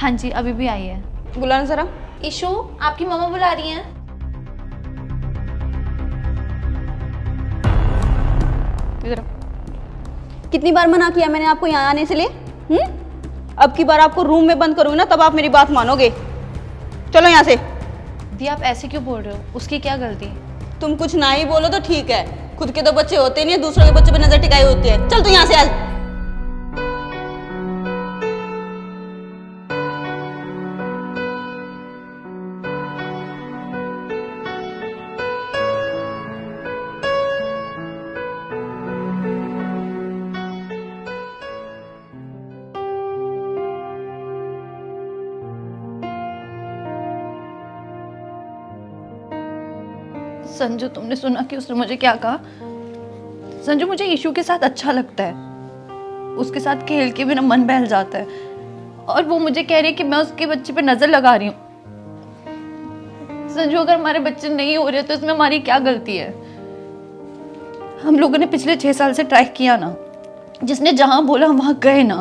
हाँ जी, अभी भी आई है। बुलाना जरा। ईशू, आपकी मम्मा बुला रही हैं। इधर आओ। कितनी बार मना किया मैंने आपको यहाँ आने से लिए? अब की बार आपको रूम में बंद करूँगी ना, तब आप मेरी बात मानोगे। चलो यहाँ से। दी, आप ऐसे क्यों बोल रहे हो? उसकी क्या गलती? तुम कुछ ना ही बोलो तो ठीक है, खुद के तो बच्चे होते नहीं है, दूसरों के बच्चों पे नजर टिकाई होती है। चल तू यहाँ से। आज संजू, तुमने सुना कि उसने मुझे क्या कहा? संजू, मुझे ईशू के साथ अच्छा लगता है, उसके साथ खेल के भी ना मन बहल जाता है, और वो मुझे कह रही है कि मैं उसके बच्चे पे नजर लगा रही हूँ। संजू, अगर हमारे बच्चे नहीं हो रहे तो इसमें हमारी क्या गलती है? हम लोगों ने पिछले 6 साल से ट्राई किया ना, जिसने जहां बोला हम वहां गए ना।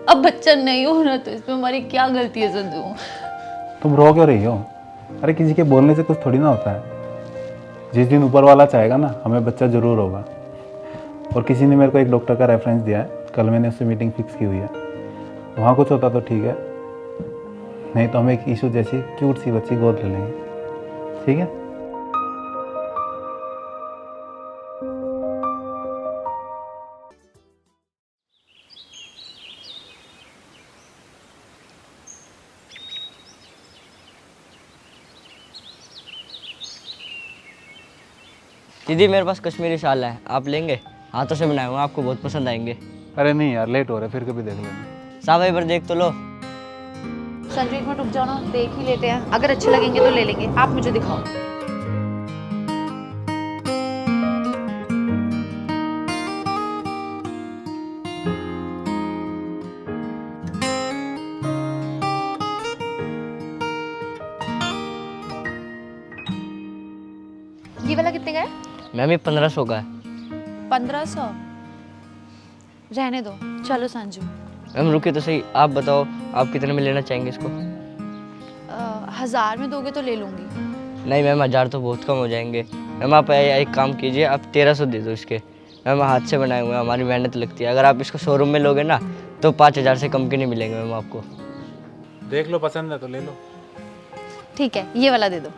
अब बच्चा नहीं हो रहा तो इसमें हमारी क्या गलती है? संजू, तुम रो क्यों रही हो? अरे किसी के बोलने से कुछ थोड़ी ना होता है। जिस दिन ऊपर वाला चाहेगा ना, हमें बच्चा ज़रूर होगा। और किसी ने मेरे को एक डॉक्टर का रेफरेंस दिया है, कल मैंने उससे मीटिंग फिक्स की हुई है। वहाँ कुछ होता तो ठीक है, नहीं तो हम एक ईशू जैसी क्यूट सी बच्ची गोद ले लेंगे। ठीक है? दीदी मेरे पास कश्मीरी शाल है, आप लेंगे? हाथों से बनाए हुए, आपको बहुत पसंद आएंगे। अरे नहीं यार, लेट हो रहा है, फिर कभी देख लेंगे। साहब एक बार देख तो लो। संजू, एक मिनट रुक जाओ ना, देख ही लेते हैं, अगर अच्छे लगेंगे तो ले लेंगे। आप मुझे दिखाओ। ये वाला कितने का है? मैम ये 1500 का है। 1500? रहने दो, चलो संजू। मैम रुकिए तो सही, आप बताओ आप कितने में लेना चाहेंगे इसको? 1000 में दोगे तो ले लूंगी। नहीं मैम, 1000 तो बहुत कम हो जाएंगे। मैम आप एक काम कीजिए, आप 1300 दे दो इसके। मैम हाथ से बनाए हुए हैं, हमारी मेहनत लगती है। अगर आप इसको शोरूम में लोगे ना तो 5000 से कम के नहीं मिलेंगे मैम आपको। देख लो, पसंद है तो ले लो। ठीक है, ये वाला दे दो।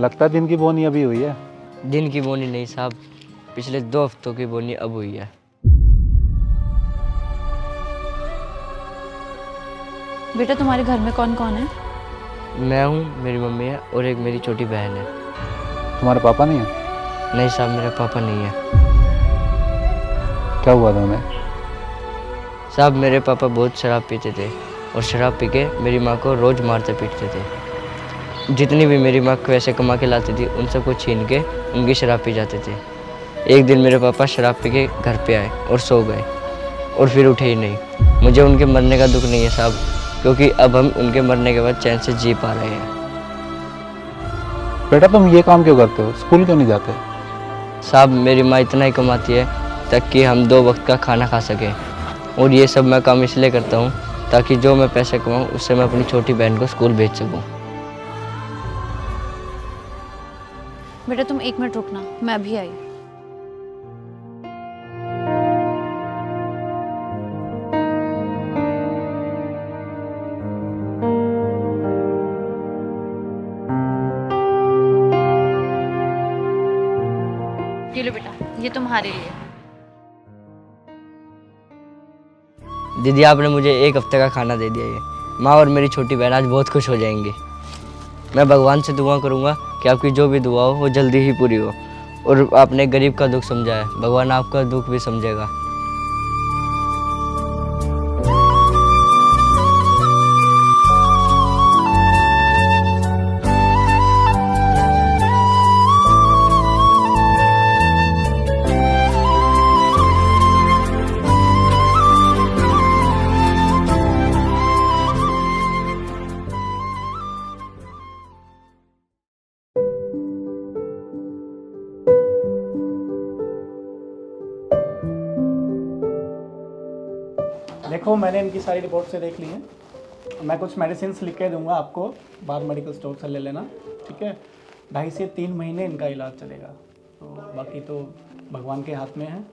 लगता है दिन की बोनी अभी हुई है। दिन की बोनी नहीं साहब, पिछले 2 हफ्तों की बोनी अब हुई है। बेटा, तुम्हारे घर में कौन कौन है? मैं हूँ, मेरी मम्मी है और एक मेरी छोटी बहन है। तुम्हारे पापा नहीं है? नहीं साहब, मेरा पापा नहीं है। क्या हुआ था उन्हें? साहब मेरे पापा बहुत शराब पीते थे और शराब पी के मेरी माँ को रोज़ मारते पीटते थे। जितनी भी मेरी माँ पैसे कमा के लाती थी उन सबको छीन के उनकी शराब पी जाते थे। एक दिन मेरे पापा शराब पी के घर पे आए और सो गए और फिर उठे ही नहीं। मुझे उनके मरने का दुख नहीं है साहब, क्योंकि अब हम उनके मरने के बाद चैन से जी पा रहे हैं। बेटा तुम ये काम क्यों करते हो? स्कूल क्यों नहीं जाते? साहब मेरी माँ इतना ही कमाती है ताकि हम 2 वक्त का खाना खा सकें, और ये सब मैं काम इसलिए करता हूँ ताकि जो मैं पैसे कमाऊँ उससे मैं अपनी छोटी बहन को स्कूल भेज सकूँ। बेटा तुम 1 मिनट रुकना, मैं अभी आई। ये लो बेटा, ये तुम्हारे लिए। दीदी आपने मुझे 1 हफ्ते का खाना दे दिया। ये माँ और मेरी छोटी बहन आज बहुत खुश हो जाएंगी। मैं भगवान से दुआ करूँगा कि आपकी जो भी दुआ हो वो जल्दी ही पूरी हो, और आपने गरीब का दुख समझा है, भगवान आपका दुख भी समझेगा। देखो मैंने इनकी सारी रिपोर्ट से देख ली है। मैं कुछ मेडिसिन लिख के दूंगा आपको, बाहर मेडिकल स्टोर से ले लेना, ठीक है। 2.5 से 3 महीने इनका इलाज चलेगा, तो बाकी तो भगवान के हाथ में है।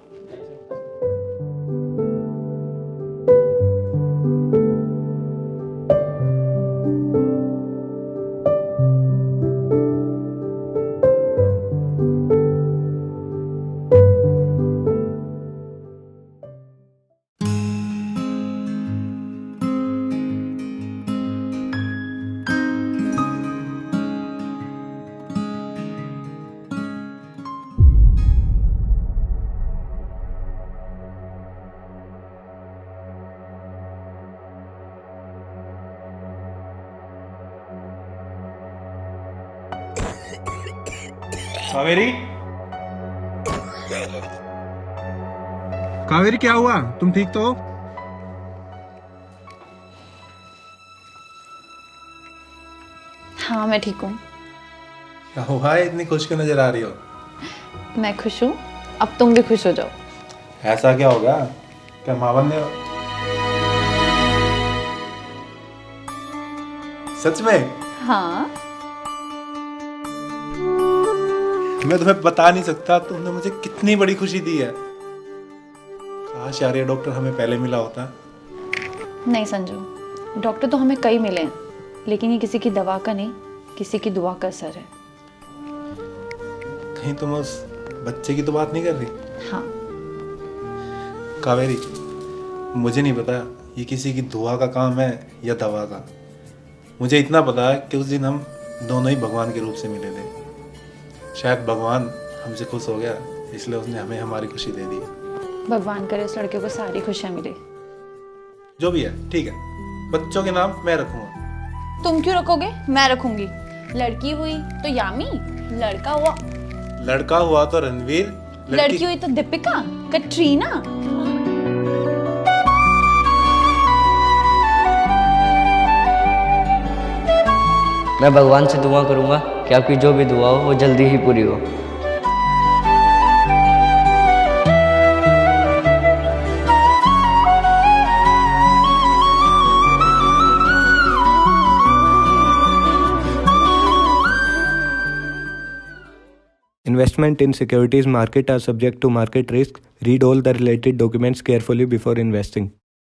कावेरी, कावेरी क्या हुआ? तुम ठीक तो हो? हाँ मैं ठीक हूँ। क्या हुआ है? इतनी खुश क्यों नजर आ रही हो? मैं खुश हूँ, अब तुम भी खुश हो जाओ। ऐसा क्या होगा? क्या माँ बनने हो? सच में? हाँ मैं तुम्हें बता नहीं सकता तुमने मुझे कितनी बड़ी खुशी दी है। काश यार ये डॉक्टर हमें पहले मिला होता। नहीं संजू, डॉक्टर तो हमें कई मिले हैं, लेकिन ये किसी की दवा का नहीं, किसी की दुआ का असर है। कहीं तुम उस बच्चे की तो बात नहीं कर रही? हाँ कावेरी, मुझे नहीं पता ये किसी की दुआ का काम है या दवा का। मुझे इतना पता है कि उस दिन हम दोनों ही भगवान के रूप से मिले थे। शायद भगवान हमसे खुश हो गया, इसलिए उसने हमें हमारी खुशी दे दी। भगवान करे उस लड़के को सारी खुशियाँ मिले। जो भी है ठीक है, बच्चों के नाम मैं रखूंगा। तुम क्यों रखोगे? मैं रखूंगी। लड़की हुई तो यामी, लड़का हुआ लड़का हुआ तो रणवीर, लड़की हुई तो दीपिका, कटरीना। मैं भगवान से दुआ करूंगा कि आपकी जो भी दुआ हो वो जल्दी ही पूरी हो। Investment in securities market are subject to market risk. Read all the related documents carefully before investing.